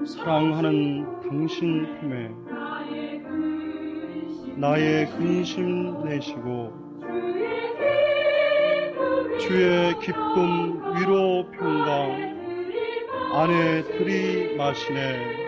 사랑하는 당신 품에 나의 근심 내시고 주의 기쁨 위로 평강 안에 들이마시네.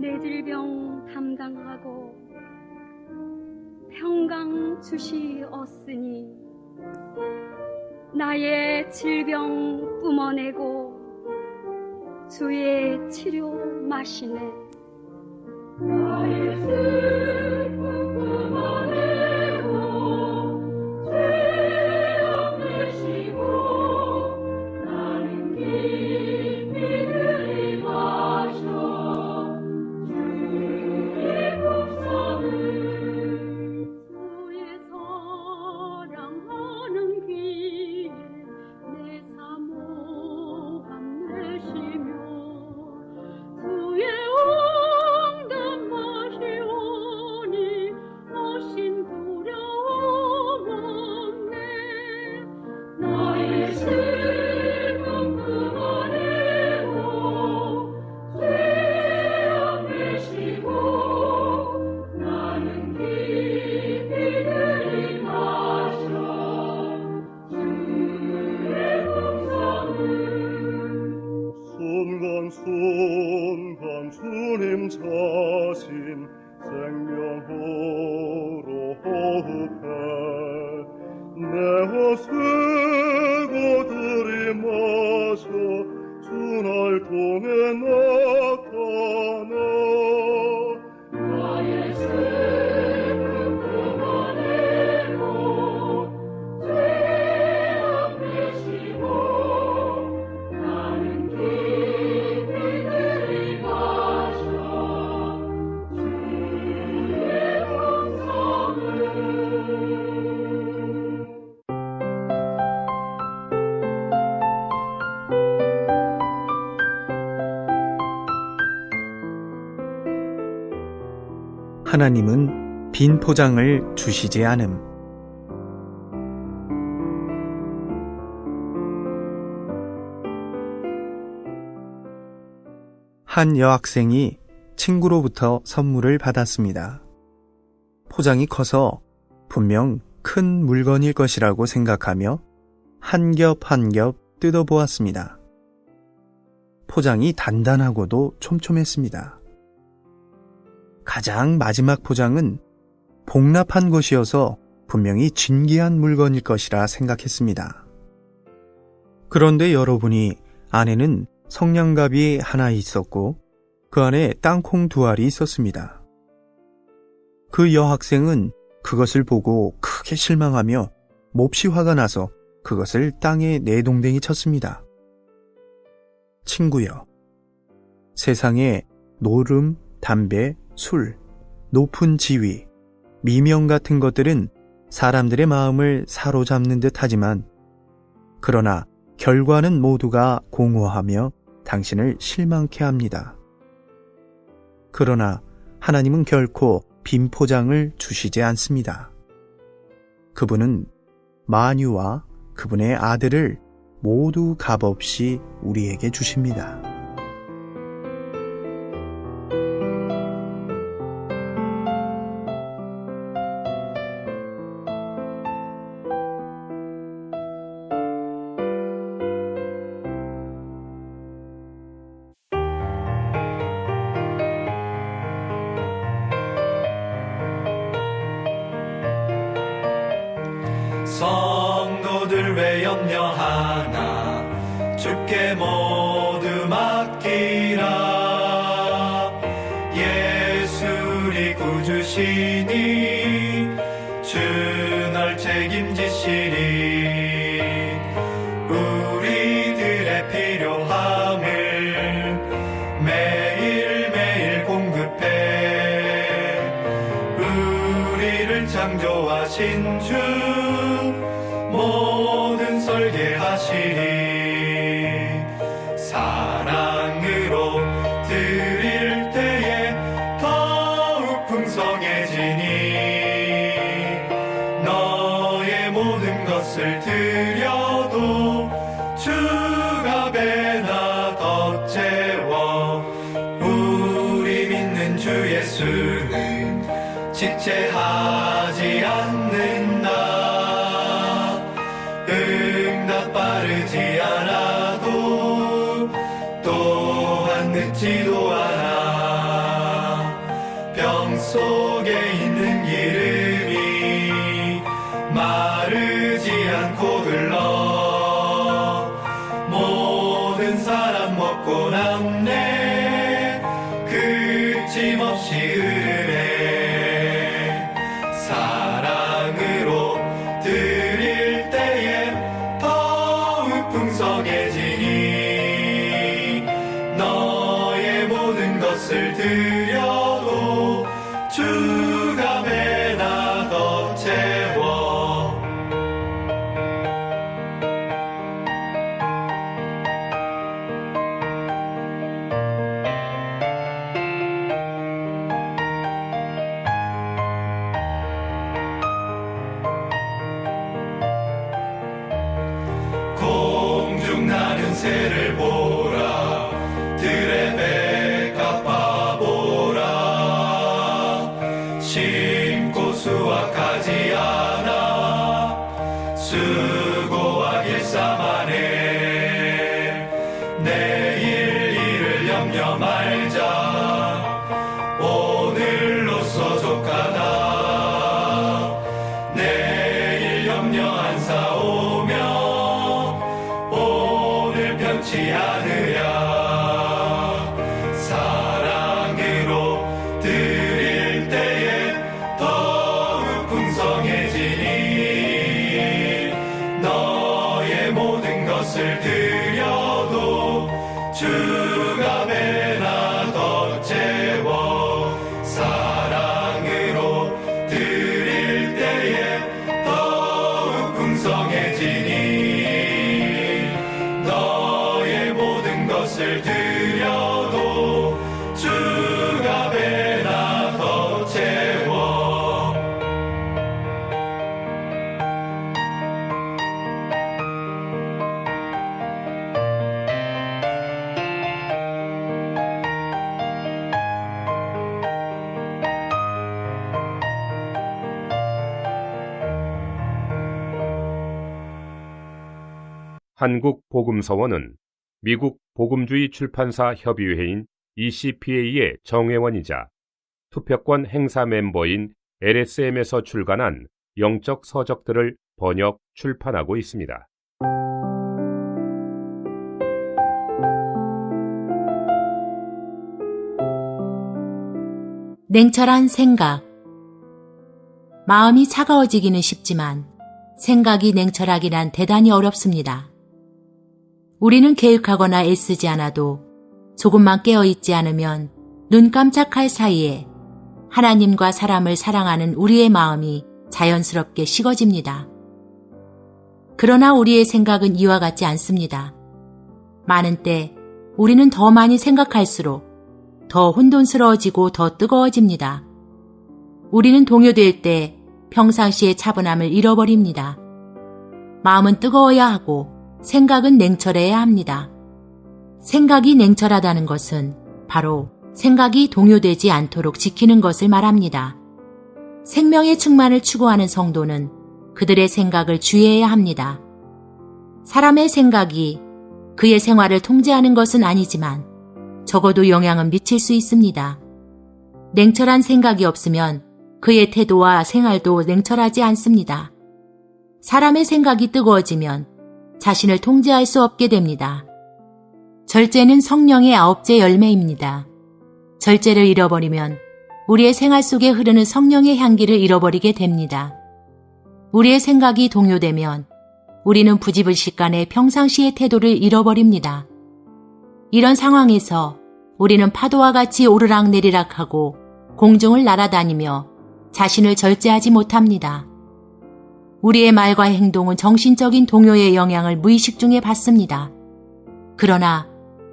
내 질병 담당하고 평강 주시었으니 나의 질병 뿜어내고 주의 치료 마시네. 나의 슬픔 뿜어내고 죄악 내시고 나는 깊이 들이마셔. 순간 주님 자신 생명으로 호흡해 내어 쓰고 들이마셔 주 날 통해 나타나. 나의 슬픔 뿜어내고 죄악 내시고 나는 깊이 들이마셔 주의 음성을. 하나님은 빈 포장을 주시지 않음. 한 여학생이 친구로부터 선물을 받았습니다. 포장이 커서 분명 큰 물건일 것이라고 생각하며 한 겹 한 겹 뜯어보았습니다. 포장이 단단하고도 촘촘했습니다. 가장 마지막 포장은 복납한 것이어서 분명히 진귀한 물건일 것이라 생각했습니다. 그런데 여러분이 안에는 성냥갑이 하나 있었고 그 안에 땅콩 2알이 있었습니다. 그 여학생은 그것을 보고 크게 실망하며 몹시 화가 나서 그것을 땅에 내동댕이 쳤습니다. 친구여, 세상에 노름, 담배, 술, 높은 지위, 미명 같은 것들은 사람들의 마음을 사로잡는 듯 하지만 그러나 결과는 모두가 공허하며 당신을 실망케 합니다. 그러나 하나님은 결코 빈 포장을 주시지 않습니다. 그분은 만유와 그분의 아들을 모두 값없이 우리에게 주십니다. 성도들 왜 염려하나 주께 모두 맡기라. 예수 우리 구주시니 주 널 책임지시리. 우리들의 필요함을 매일매일 공급해 우리를 창조하신 주 모든 설계하시리. 사랑으로 드릴 때에 더욱 풍성해지니 너의 모든 것을 드려도 주가 배나 더 채워. 우리 믿는 주 예수는 지체하지 않는다. 응답 빠르지 않아도 또한 늦지도 않아. 병 속에 있는 기름이 마르지 않고 흘러 모든 사람 먹고 남네 그침없이 흐르네. 사랑으로 드릴 때에 더욱 풍성해지니 너의 모든 것을 드려도 주가 배나 더 채워. 공중 나는 새를 보라. 들의 배 갚아보라. 심고 수확하지 않아 수고와 일삼하네. 내일 일을 염려 말자. 오늘로써 족하다. 내일 염려 안 사오며 오늘 편치 않으랴. 사랑으로 드릴 때에 더욱 풍성해지니 너의 모든 것을 드려도 주가 배나 더 채워. 사랑으로 드릴 때에 더욱 풍성해지니 너의 모든 것을 드려도 주가 배나 더 채워. 한국복음서원은 미국 복음주의 출판사 협의회인 ECPA의 정회원이자 투표권 행사 멤버인 LSM에서 출간한 영적 서적들을 번역, 출판하고 있습니다. 냉철한 생각. 마음이 차가워지기는 쉽지만 생각이 냉철하기란 대단히 어렵습니다. 우리는 계획하거나 애쓰지 않아도 조금만 깨어있지 않으면 눈 깜짝할 사이에 하나님과 사람을 사랑하는 우리의 마음이 자연스럽게 식어집니다. 그러나 우리의 생각은 이와 같지 않습니다. 많은 때 우리는 더 많이 생각할수록 더 혼돈스러워지고 더 뜨거워집니다. 우리는 동요될 때 평상시의 차분함을 잃어버립니다. 마음은 뜨거워야 하고 생각은 냉철해야 합니다. 생각이 냉철하다는 것은 바로 생각이 동요되지 않도록 지키는 것을 말합니다. 생명의 충만을 추구하는 성도는 그들의 생각을 주의해야 합니다. 사람의 생각이 그의 생활을 통제하는 것은 아니지만 적어도 영향은 미칠 수 있습니다. 냉철한 생각이 없으면 그의 태도와 생활도 냉철하지 않습니다. 사람의 생각이 뜨거워지면 자신을 통제할 수 없게 됩니다. 절제는 성령의 9째 열매입니다. 절제를 잃어버리면 우리의 생활 속에 흐르는 성령의 향기를 잃어버리게 됩니다. 우리의 생각이 동요되면 우리는 부지불식간에 평상시의 태도를 잃어버립니다. 이런 상황에서 우리는 파도와 같이 오르락내리락하고 공중을 날아다니며 자신을 절제하지 못합니다. 우리의 말과 행동은 정신적인 동요의 영향을 무의식 중에 받습니다. 그러나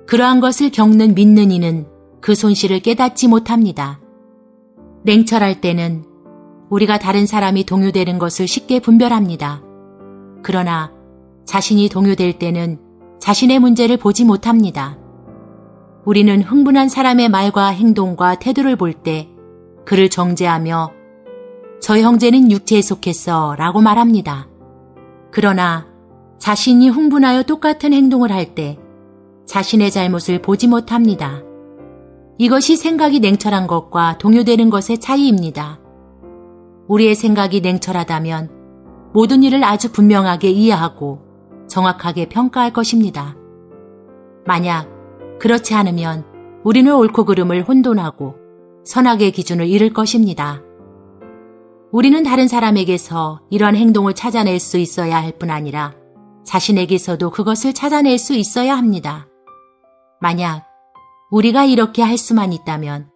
그러한 것을 겪는 믿는 이는 그 손실을 깨닫지 못합니다. 냉철할 때는 우리가 다른 사람이 동요되는 것을 쉽게 분별합니다. 그러나 자신이 동요될 때는 자신의 문제를 보지 못합니다. 우리는 흥분한 사람의 말과 행동과 태도를 볼 때 그를 정죄하며 저 형제는 육체에 속했어 라고 말합니다. 그러나 자신이 흥분하여 똑같은 행동을 할 때 자신의 잘못을 보지 못합니다. 이것이 생각이 냉철한 것과 동요되는 것의 차이입니다. 우리의 생각이 냉철하다면 모든 일을 아주 분명하게 이해하고 정확하게 평가할 것입니다. 만약 그렇지 않으면 우리는 옳고 그름을 혼돈하고 선악의 기준을 잃을 것입니다. 우리는 다른 사람에게서 이러한 행동을 찾아낼 수 있어야 할 뿐 아니라 자신에게서도 그것을 찾아낼 수 있어야 합니다. 만약 우리가 이렇게 할 수만 있다면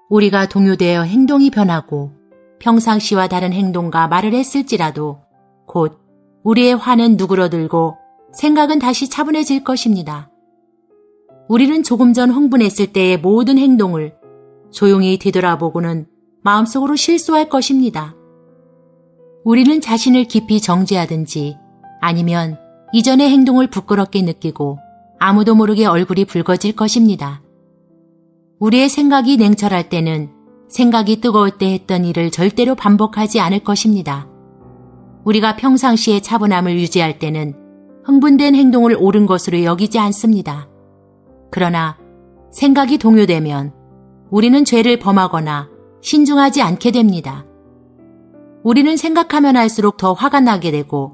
우리가 동요되어 행동이 변하고 평상시와 다른 행동과 말을 했을지라도 곧 우리의 화는 누그러들고 생각은 다시 차분해질 것입니다. 우리는 조금 전 흥분했을 때의 모든 행동을 조용히 뒤돌아보고는 마음속으로 실수할 것입니다. 우리는 자신을 깊이 정죄하든지 아니면 이전의 행동을 부끄럽게 느끼고 아무도 모르게 얼굴이 붉어질 것입니다. 우리의 생각이 냉철할 때는 생각이 뜨거울 때 했던 일을 절대로 반복하지 않을 것입니다. 우리가 평상시에 차분함을 유지할 때는 흥분된 행동을 옳은 것으로 여기지 않습니다. 그러나 생각이 동요되면 우리는 죄를 범하거나 신중하지 않게 됩니다. 우리는 생각하면 할수록 더 화가 나게 되고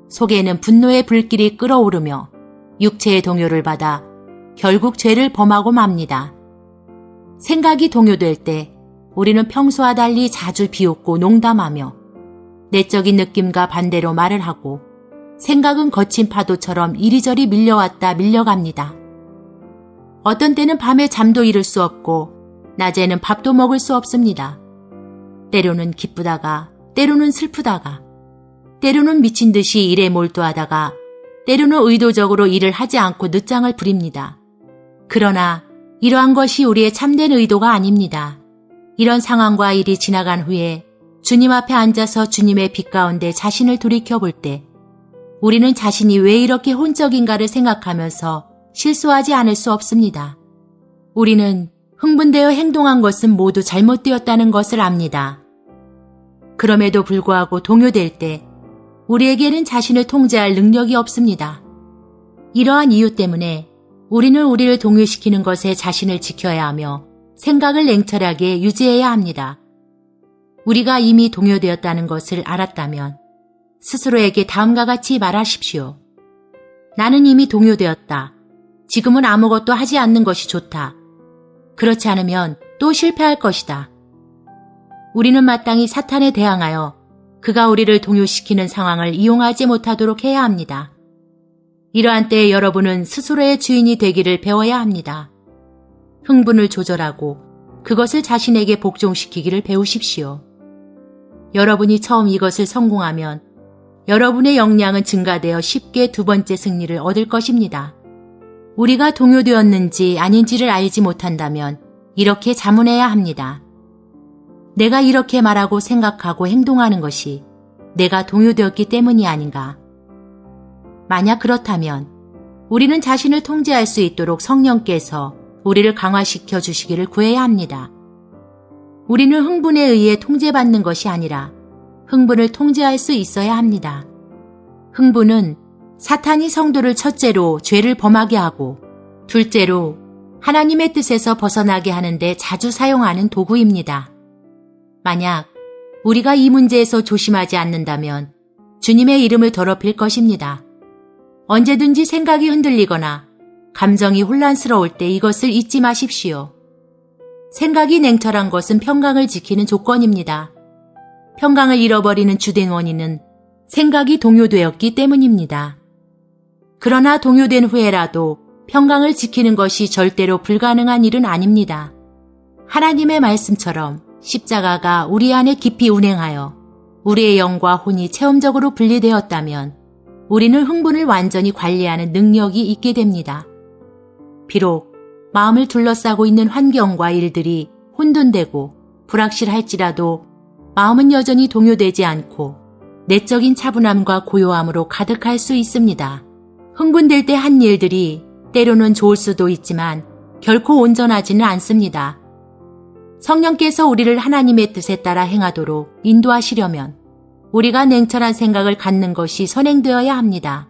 속에는 분노의 불길이 끓어오르며 육체의 동요를 받아 결국 죄를 범하고 맙니다. 생각이 동요될 때 우리는 평소와 달리 자주 비웃고 농담하며 내적인 느낌과 반대로 말을 하고 생각은 거친 파도처럼 이리저리 밀려왔다 밀려갑니다. 어떤 때는 밤에 잠도 이룰 수 없고 낮에는 밥도 먹을 수 없습니다. 때로는 기쁘다가 때로는 슬프다가 때로는 미친 듯이 일에 몰두하다가 때로는 의도적으로 일을 하지 않고 늦장을 부립니다. 그러나 이러한 것이 우리의 참된 의도가 아닙니다. 이런 상황과 일이 지나간 후에 주님 앞에 앉아서 주님의 빛 가운데 자신을 돌이켜볼 때 우리는 자신이 왜 이렇게 혼적인가를 생각하면서 실수하지 않을 수 없습니다. 우리는 흥분되어 행동한 것은 모두 잘못되었다는 것을 압니다. 그럼에도 불구하고 동요될 때 우리에게는 자신을 통제할 능력이 없습니다. 이러한 이유 때문에 우리는 우리를 동요시키는 것에 자신을 지켜야 하며 생각을 냉철하게 유지해야 합니다. 우리가 이미 동요되었다는 것을 알았다면 스스로에게 다음과 같이 말하십시오. 나는 이미 동요되었다. 지금은 아무것도 하지 않는 것이 좋다. 그렇지 않으면 또 실패할 것이다. 우리는 마땅히 사탄에 대항하여 그가 우리를 동요시키는 상황을 이용하지 못하도록 해야 합니다. 이러한 때에 여러분은 스스로의 주인이 되기를 배워야 합니다. 흥분을 조절하고 그것을 자신에게 복종시키기를 배우십시오. 여러분이 처음 이것을 성공하면 여러분의 역량은 증가되어 쉽게 두 번째 승리를 얻을 것입니다. 우리가 동요되었는지 아닌지를 알지 못한다면 이렇게 자문해야 합니다. 내가 이렇게 말하고 생각하고 행동하는 것이 내가 동요되었기 때문이 아닌가? 만약 그렇다면 우리는 자신을 통제할 수 있도록 성령께서 우리를 강화시켜 주시기를 구해야 합니다. 우리는 흥분에 의해 통제받는 것이 아니라 흥분을 통제할 수 있어야 합니다. 흥분은 사탄이 성도를 첫째로 죄를 범하게 하고 둘째로 하나님의 뜻에서 벗어나게 하는데 자주 사용하는 도구입니다. 만약 우리가 이 문제에서 조심하지 않는다면 주님의 이름을 더럽힐 것입니다. 언제든지 생각이 흔들리거나 감정이 혼란스러울 때 이것을 잊지 마십시오. 생각이 냉철한 것은 평강을 지키는 조건입니다. 평강을 잃어버리는 주된 원인은 생각이 동요되었기 때문입니다. 그러나 동요된 후에라도 평강을 지키는 것이 절대로 불가능한 일은 아닙니다. 하나님의 말씀처럼 십자가가 우리 안에 깊이 운행하여 우리의 영과 혼이 체험적으로 분리되었다면 우리는 흥분을 완전히 관리하는 능력이 있게 됩니다. 비록 마음을 둘러싸고 있는 환경과 일들이 혼돈되고 불확실할지라도 마음은 여전히 동요되지 않고 내적인 차분함과 고요함으로 가득할 수 있습니다. 흥분될 때 한 일들이 때로는 좋을 수도 있지만 결코 온전하지는 않습니다. 성령께서 우리를 하나님의 뜻에 따라 행하도록 인도하시려면 우리가 냉철한 생각을 갖는 것이 선행되어야 합니다.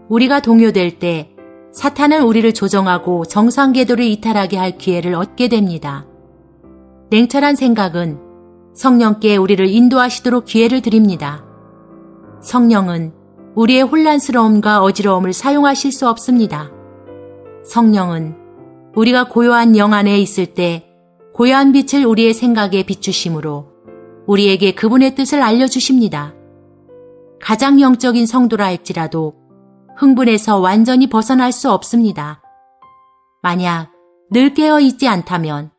우리가 동요될 때 사탄은 우리를 조정하고 정상 궤도를 이탈하게 할 기회를 얻게 됩니다. 냉철한 생각은 성령께 우리를 인도하시도록 기회를 드립니다. 성령은 우리의 혼란스러움과 어지러움을 사용하실 수 없습니다. 성령은 우리가 고요한 영 안에 있을 때 고요한 빛을 우리의 생각에 비추심으로 우리에게 그분의 뜻을 알려주십니다. 가장 영적인 성도라 할지라도 흥분에서 완전히 벗어날 수 없습니다. 만약 늘 깨어 있지 않다면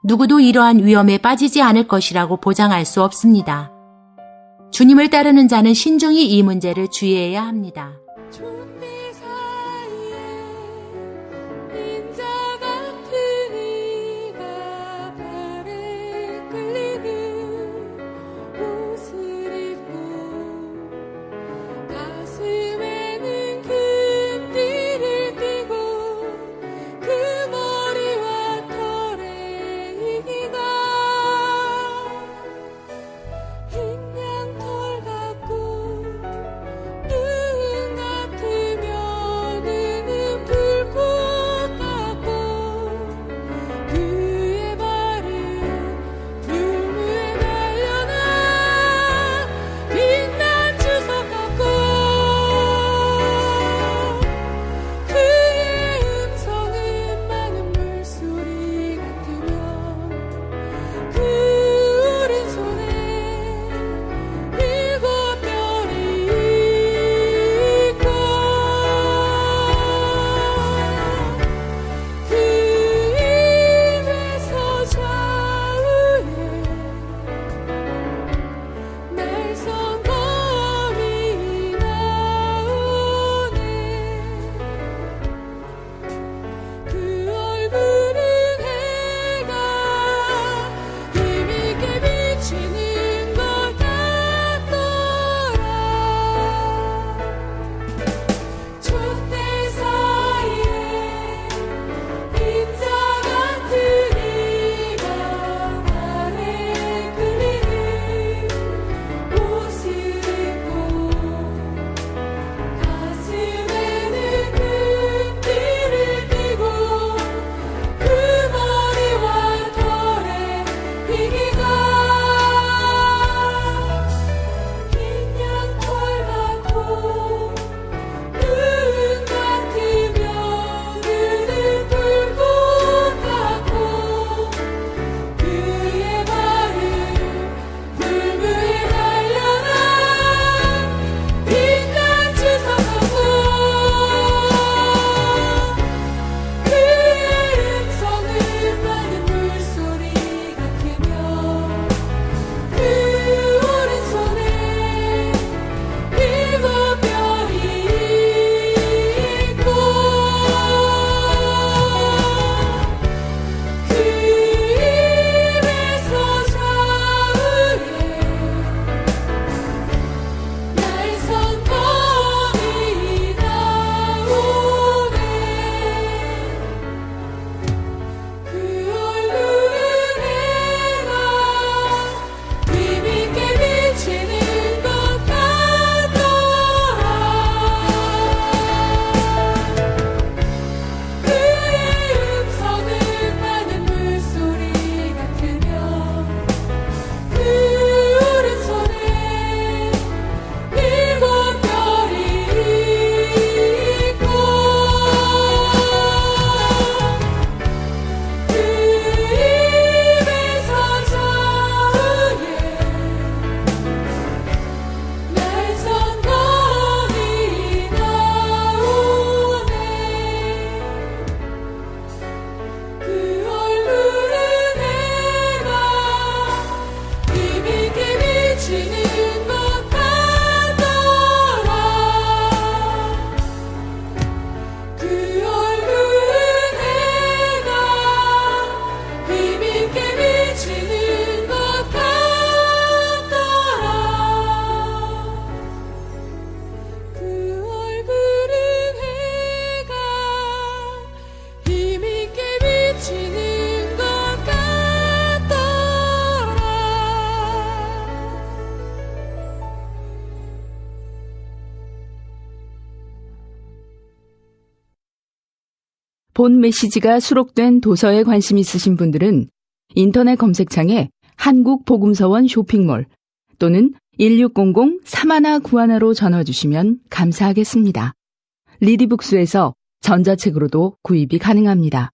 누구도 이러한 위험에 빠지지 않을 것이라고 보장할 수 없습니다. 주님을 따르는 자는 신중히 이 문제를 주의해야 합니다. 좀비 사이에 인자 같은 이가 발에 끌리는 옷을 입고 가슴에는 금띠를 띠고 그 머리와 털에 이기가 흰 양털 같고 눈 같으며 본 메시지가 수록된 도서에 관심 있으신 분들은 인터넷 검색창에 한국복음서원 쇼핑몰 또는 1600-3191로 전화 주시면 감사하겠습니다. 리디북스에서 전자책으로도 구입이 가능합니다.